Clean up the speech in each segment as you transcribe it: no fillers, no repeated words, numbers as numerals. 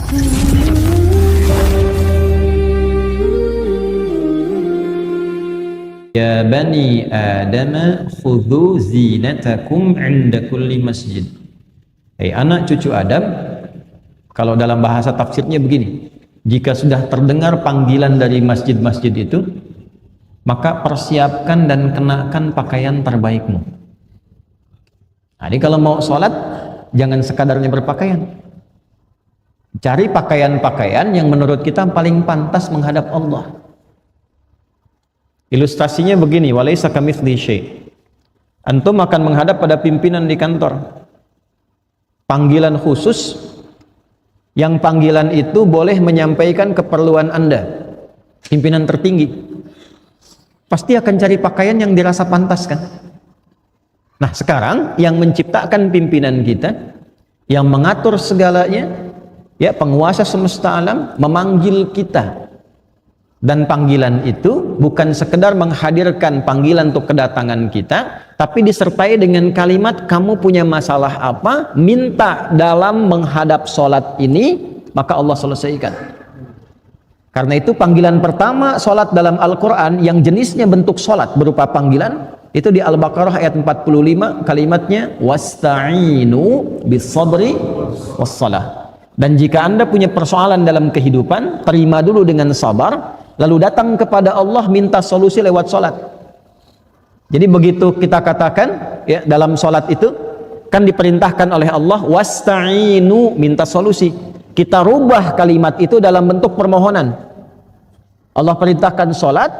Ya bani Adam khudhu zinatakum 'inda kulli masjid. Hai anak cucu Adam, kalau dalam bahasa tafsirnya begini, jika sudah terdengar panggilan dari masjid-masjid itu, maka persiapkan dan kenakan pakaian terbaikmu. Jadi kalau mau sholat, jangan sekadarnya berpakaian. Cari pakaian-pakaian yang menurut kita paling pantas menghadap Allah. Ilustrasinya begini, walaysa kamitslihi syai'. Antum akan menghadap pada pimpinan di kantor. Panggilan khusus, yang panggilan itu boleh menyampaikan keperluan Anda. Pimpinan tertinggi. Pasti akan cari pakaian yang dirasa pantas kan? Nah sekarang yang menciptakan pimpinan kita, yang mengatur segalanya, ya penguasa semesta alam, memanggil kita. Dan panggilan itu bukan sekedar menghadirkan panggilan untuk kedatangan kita, tapi disertai dengan kalimat, kamu punya masalah apa, minta dalam menghadap sholat ini, maka Allah selesaikan. Karena itu panggilan pertama sholat dalam Al-Quran yang jenisnya bentuk sholat berupa panggilan, itu di Al-Baqarah ayat 45, kalimatnya wasta'inu bis-sabri was-salah. Dan jika Anda punya persoalan dalam kehidupan, terima dulu dengan sabar, lalu datang kepada Allah minta solusi lewat sholat. Jadi begitu kita katakan ya, dalam sholat itu kan diperintahkan oleh Allah wasta'inu, minta solusi. Kita rubah kalimat itu dalam bentuk permohonan. Allah perintahkan sholat,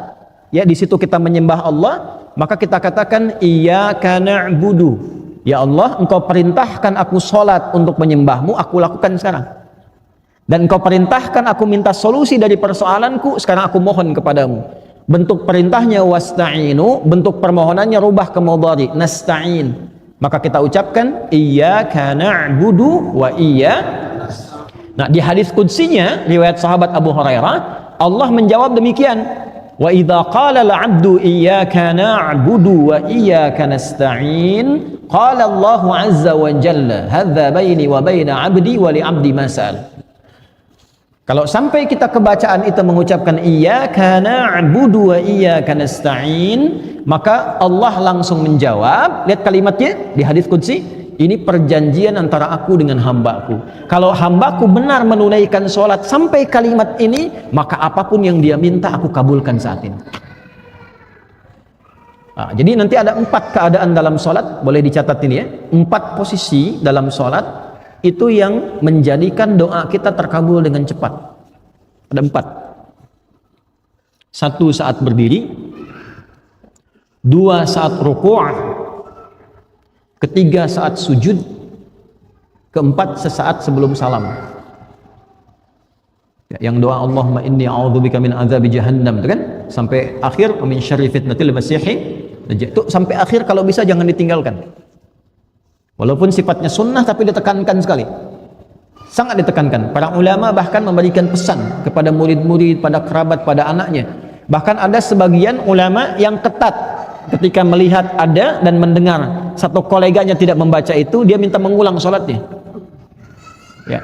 ya di situ kita menyembah Allah, maka kita katakan iyyaka na'budu. Ya Allah, engkau perintahkan aku sholat untuk menyembahmu, aku lakukan sekarang. Dan engkau perintahkan aku minta solusi dari persoalanku, sekarang aku mohon kepadamu. Bentuk perintahnya wasta'inu, bentuk permohonannya rubah ke mudhari, nasta'in. Maka kita ucapkan iyyaka na'budu wa Nah di hadis qudsinya riwayat sahabat Abu Hurairah, Allah menjawab demikian, wa idza qala al-'abdu iyyaka na'budu wa iyyaka nasta'in qala Allahu 'azza wa jalla hadza baini wa baina 'abdi wa li 'abdi ma sa'al. Kalau sampai kita kebacaan itu mengucapkan iyyaka na'budu wa iyyaka nasta'in, maka Allah langsung menjawab. Lihat kalimatnya di hadis qudsi, ini perjanjian antara aku dengan hambaku. Kalau hambaku benar menunaikan sholat sampai kalimat ini, maka apapun yang dia minta aku kabulkan saat ini. Nah, jadi nanti ada 4 keadaan dalam sholat, boleh dicatat ini ya, 4 posisi dalam sholat itu yang menjadikan doa kita terkabul dengan cepat. Ada 4. 1 saat berdiri, 2 saat ruku', 3 saat sujud, 4 sesaat sebelum salam. Ya, yang doa Allahumma inni a'udzubika min azabi jahannam itu kan sampai akhir, wa min syarri fitnatil masiihid dajjal. Itu sampai akhir kalau bisa jangan ditinggalkan. Walaupun sifatnya sunnah tapi ditekankan sekali, sangat ditekankan. Para ulama bahkan memberikan pesan kepada murid-murid, pada kerabat, pada anaknya. Bahkan ada sebagian ulama yang ketat ketika melihat ada dan mendengar satu koleganya tidak membaca itu, dia minta mengulang sholatnya. Ya,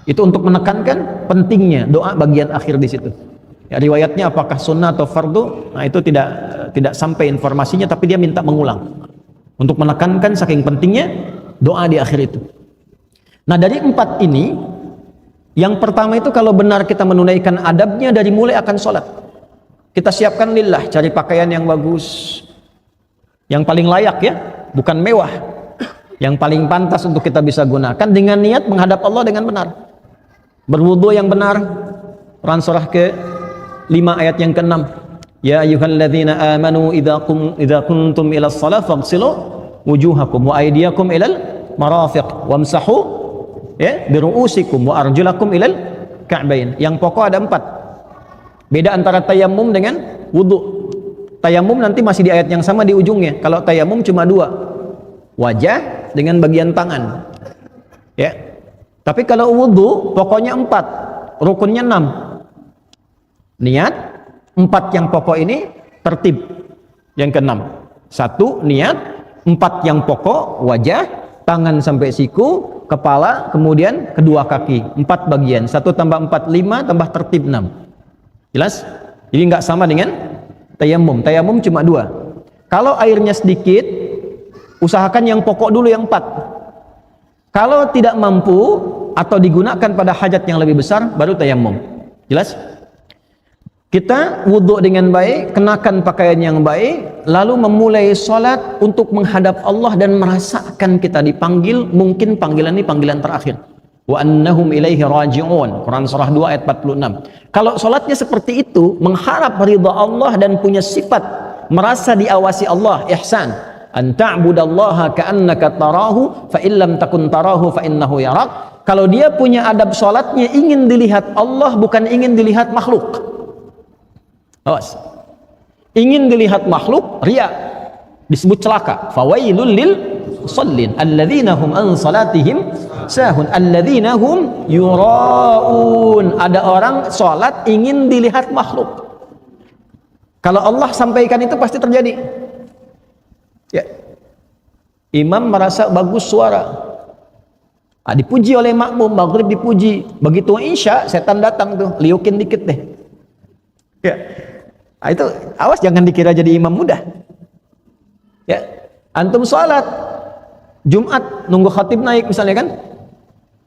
itu untuk menekankan pentingnya doa bagian akhir di situ. Ya, riwayatnya apakah sunnah atau fardu, nah itu tidak sampai informasinya, tapi dia minta mengulang. Untuk menekankan saking pentingnya doa di akhir itu. Nah dari 4 ini, yang pertama itu kalau benar kita menunaikan adabnya dari mulai akan sholat, kita siapkan lillah, cari pakaian yang bagus, yang paling layak ya, bukan mewah, yang paling pantas untuk kita bisa gunakan dengan niat menghadap Allah dengan benar. Berwudu yang benar, Quran surah ke-5 ayat yang ke-6. Ya ayyuhalladzina amanu idza kuntum ila shalah faghsilu wujuhakum wa aydiyakum ilal marafiq wamsahu ya biru'usikum wa arjulakum ilal ka'bain. Yang pokok ada 4. Beda antara tayammum dengan wudu. Tayammum nanti masih di ayat yang sama di ujungnya. Kalau tayammum cuma 2. Wajah dengan bagian tangan. Ya. Tapi kalau wudu pokoknya 4, rukunnya 6. Niat 4 yang pokok ini tertib. Yang ke-6, 1 niat, 4 yang pokok wajah, tangan sampai siku, kepala, kemudian kedua kaki, 4 bagian. 1 tambah 4, 5, tambah tertib 6. Jelas? Jadi nggak sama dengan tayamum. Tayamum cuma 2. Kalau airnya sedikit, usahakan yang pokok dulu yang 4. Kalau tidak mampu atau digunakan pada hajat yang lebih besar, baru tayamum. Jelas? Kita wudhu dengan baik, kenakan pakaian yang baik, lalu memulai sholat untuk menghadap Allah dan merasakan kita dipanggil, mungkin panggilan ini panggilan terakhir. Wa annahum ilaihi raji'un. Quran surah 2 ayat 46. Kalau sholatnya seperti itu, mengharap ridha Allah dan punya sifat merasa diawasi Allah, ihsan. An ta'budallaha ka'annaka tarahu fa illam takun tarahu fa innahu yarak. Kalau dia punya adab sholatnya ingin dilihat Allah, bukan ingin dilihat makhluk. Awas. Ingin dilihat makhluk, riya, disebut celaka. Fawailul lil musallin alladzina hum an salatihim sahun alladzina hum yuraun. Ada orang salat ingin dilihat makhluk. Kalau Allah sampaikan itu pasti terjadi. Ya. Imam merasa bagus suara. Dipuji oleh makmum, maghrib dipuji. Begitu isya, setan datang tuh, liukin dikit deh. Ya. Itu awas jangan dikira jadi imam mudah. Ya, antum sholat Jumat nunggu khatib naik misalnya kan.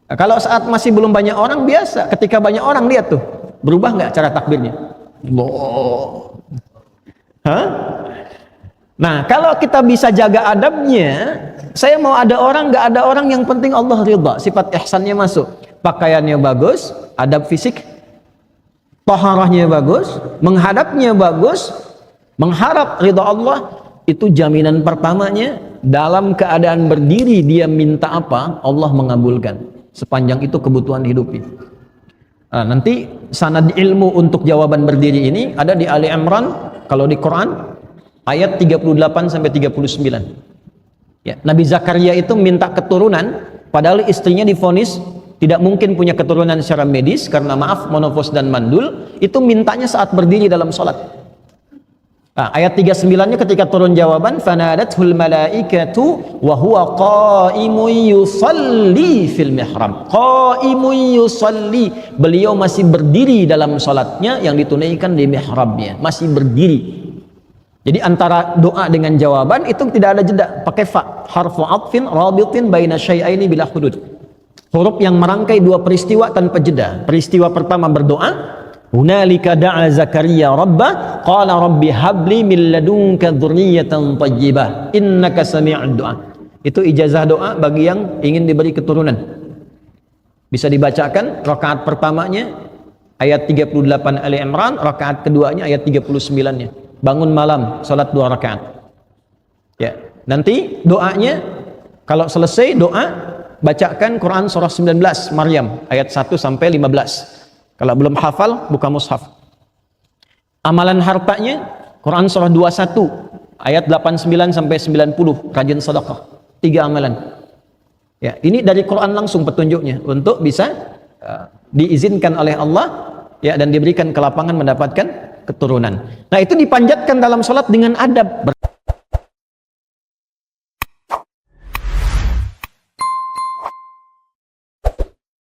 Nah, kalau saat masih belum banyak orang biasa, ketika banyak orang lihat tuh, berubah nggak cara takbirnya? Loh. Hah? Nah, kalau kita bisa jaga adabnya, saya mau ada orang nggak ada orang, yang penting Allah ridha, sifat ihsannya masuk, pakaiannya bagus, adab fisik, taharahnya bagus, menghadapnya bagus, mengharap ridha Allah, itu jaminan pertamanya. Dalam keadaan berdiri dia minta apa, Allah mengabulkan, sepanjang itu kebutuhan hidupnya. Nah, nanti sanad ilmu untuk jawaban berdiri ini ada di Ali Imran, kalau di Quran ayat 38 sampai 39. Ya, Nabi Zakaria itu minta keturunan, padahal istrinya divonis tidak mungkin punya keturunan secara medis karena maaf monofos dan mandul. Itu mintanya saat berdiri dalam sholat. Nah, ayat 39-nya ketika turun jawaban, fanadathul malaikatu wa huwa qaimun yusalli fil mihrab. Qaimun yusalli, beliau masih berdiri dalam sholatnya yang ditunaikan di mihrabnya, masih berdiri. Jadi antara doa dengan jawaban itu tidak ada jeda, pakai fa, harfu atfin rabitin baina syai'aini bila hudud. Huruf yang merangkai dua peristiwa tanpa jeda. Peristiwa pertama berdoa, hunalika da'a Zakaria rabbah qala rabbi habli min ladunka dzurriyyatan thayyibah innaka sami'ud du'a. Itu ijazah doa bagi yang ingin diberi keturunan. Bisa dibacakan rakaat pertamanya ayat 38 Ali Imran, rakaat keduanya ayat 39-nya. Bangun malam salat 2 rakaat. Ya, nanti doanya kalau selesai doa bacakan Quran surah 19 Maryam ayat 1 sampai 15. Kalau belum hafal buka mushaf. Amalan hartanya Quran surah 21 ayat 89 sampai 90, rajin sedekah. 3 amalan. Ya, ini dari Quran langsung petunjuknya untuk bisa diizinkan oleh Allah ya dan diberikan kelapangan mendapatkan keturunan. Nah, itu dipanjatkan dalam salat dengan adab.